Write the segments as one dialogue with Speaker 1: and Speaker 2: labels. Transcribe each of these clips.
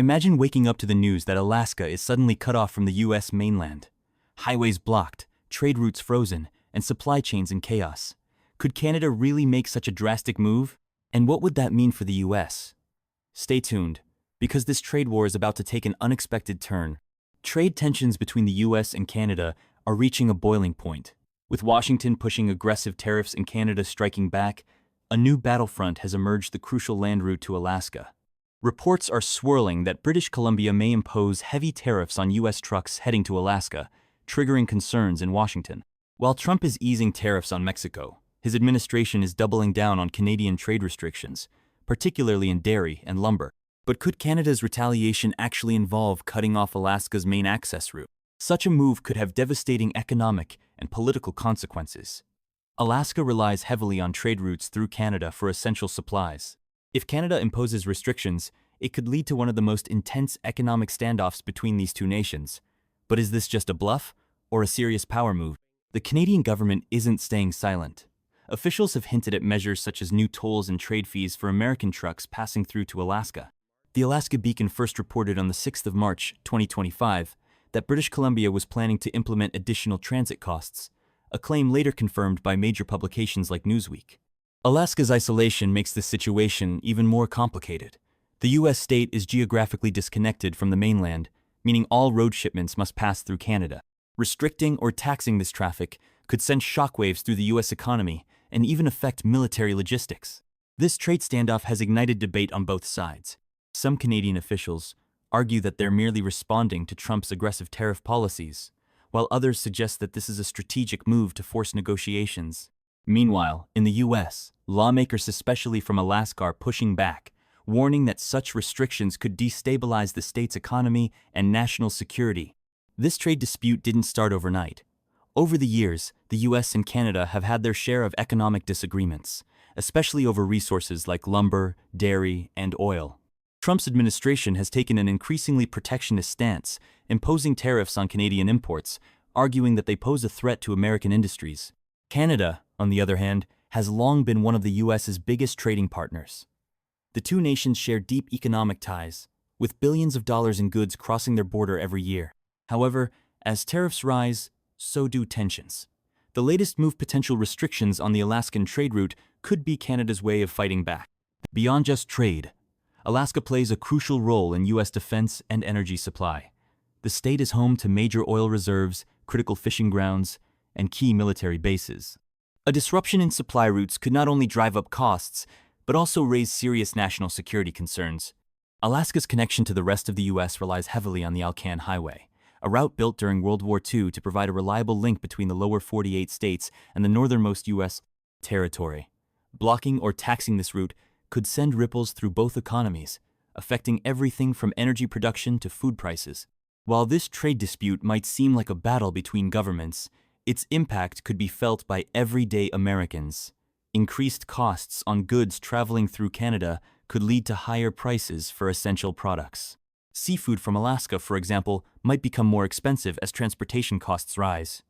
Speaker 1: Imagine waking up to the news that Alaska is suddenly cut off from the US mainland. Highways blocked, trade routes frozen, and supply chains in chaos. Could Canada really make such a drastic move? And what would that mean for the US? Stay tuned, because this trade war is about to take an unexpected turn. Trade tensions between the US and Canada are reaching a boiling point. With Washington pushing aggressive tariffs and Canada striking back, a new battlefront has emerged the crucial land route to Alaska. Reports are swirling that British Columbia may impose heavy tariffs on US trucks heading to Alaska, triggering concerns in Washington. While Trump is easing tariffs on Mexico, his administration is doubling down on Canadian trade restrictions, particularly in dairy and lumber. But could Canada's retaliation actually involve cutting off Alaska's main access route? Such a move could have devastating economic and political consequences. Alaska relies heavily on trade routes through Canada for essential supplies. If Canada imposes restrictions, it could lead to one of the most intense economic standoffs between these two nations. But is this just a bluff or a serious power move? The Canadian government isn't staying silent. Officials have hinted at measures such as new tolls and trade fees for American trucks passing through to Alaska. The Alaska Beacon first reported on the 6th of March, 2025, that British Columbia was planning to implement additional transit costs, a claim later confirmed by major publications like Newsweek. Alaska's isolation makes this situation even more complicated. The U.S. state is geographically disconnected from the mainland, meaning all road shipments must pass through Canada. Restricting or taxing this traffic could send shockwaves through the U.S. economy and even affect military logistics. This trade standoff has ignited debate on both sides. Some Canadian officials argue that they're merely responding to Trump's aggressive tariff policies, while others suggest that this is a strategic move to force negotiations. Meanwhile, in the U.S., lawmakers especially from Alaska are pushing back, warning that such restrictions could destabilize the state's economy and national security. This trade dispute didn't start overnight. Over the years, the U.S. and Canada have had their share of economic disagreements, especially over resources like lumber, dairy, and oil. Trump's administration has taken an increasingly protectionist stance, imposing tariffs on Canadian imports, arguing that they pose a threat to American industries. Canada, on the other hand, has long been one of the U.S.'s biggest trading partners. The two nations share deep economic ties, with billions of dollars in goods crossing their border every year. However, as tariffs rise, so do tensions. The latest move, potential restrictions on the Alaskan trade route, could be Canada's way of fighting back. Beyond just trade, Alaska plays a crucial role in U.S. defense and energy supply. The state is home to major oil reserves, critical fishing grounds, and key military bases. A disruption in supply routes could not only drive up costs, but also raise serious national security concerns. Alaska's connection to the rest of the U.S. relies heavily on the Alcan Highway, a route built during World War II to provide a reliable link between the lower 48 states and the northernmost U.S. territory. Blocking or taxing this route could send ripples through both economies, affecting everything from energy production to food prices. While this trade dispute might seem like a battle between governments, its impact could be felt by everyday Americans. Increased costs on goods traveling through Canada could lead to higher prices for essential products. Seafood from Alaska, for example, might become more expensive as transportation costs rise.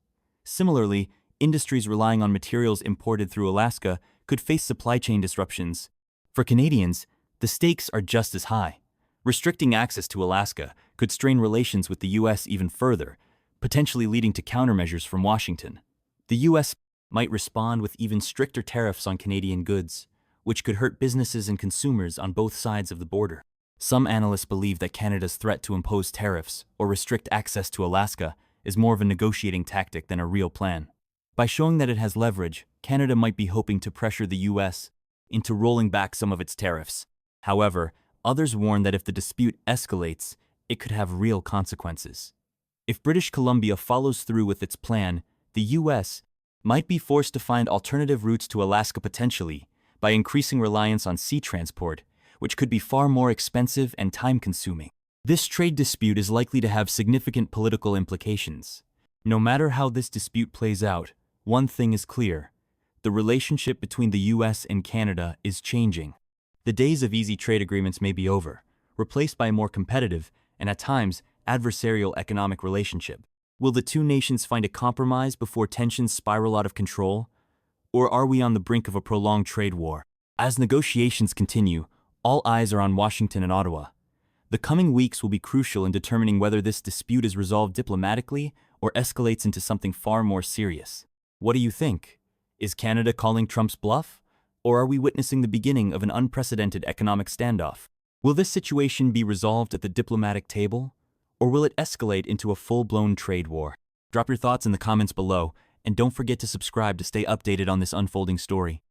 Speaker 1: Similarly, industries relying on materials imported through Alaska could face supply chain disruptions. For Canadians, the stakes are just as high. Restricting access to Alaska could strain relations with the U.S. even further, potentially leading to countermeasures from Washington. The U.S. might respond with even stricter tariffs on Canadian goods, which could hurt businesses and consumers on both sides of the border. Some analysts believe that Canada's threat to impose tariffs or restrict access to Alaska is more of a negotiating tactic than a real plan. By showing that it has leverage, Canada might be hoping to pressure the U.S. into rolling back some of its tariffs. However, others warn that if the dispute escalates, it could have real consequences. If British Columbia follows through with its plan, the U.S. might be forced to find alternative routes to Alaska, potentially by increasing reliance on sea transport, which could be far more expensive and time-consuming. This trade dispute is likely to have significant political implications. No matter how this dispute plays out, one thing is clear: the relationship between the U.S. and Canada is changing. The days of easy trade agreements may be over, replaced by a more competitive and at times adversarial economic relationship. Will the two nations find a compromise before tensions spiral out of control? Or are we on the brink of a prolonged trade war? As negotiations continue, all eyes are on Washington and Ottawa. The coming weeks will be crucial in determining whether this dispute is resolved diplomatically or escalates into something far more serious. What do you think? Is Canada calling Trump's bluff? Or are we witnessing the beginning of an unprecedented economic standoff? Will this situation be resolved at the diplomatic table? Or will it escalate into a full-blown trade war? Drop your thoughts in the comments below, and don't forget to subscribe to stay updated on this unfolding story.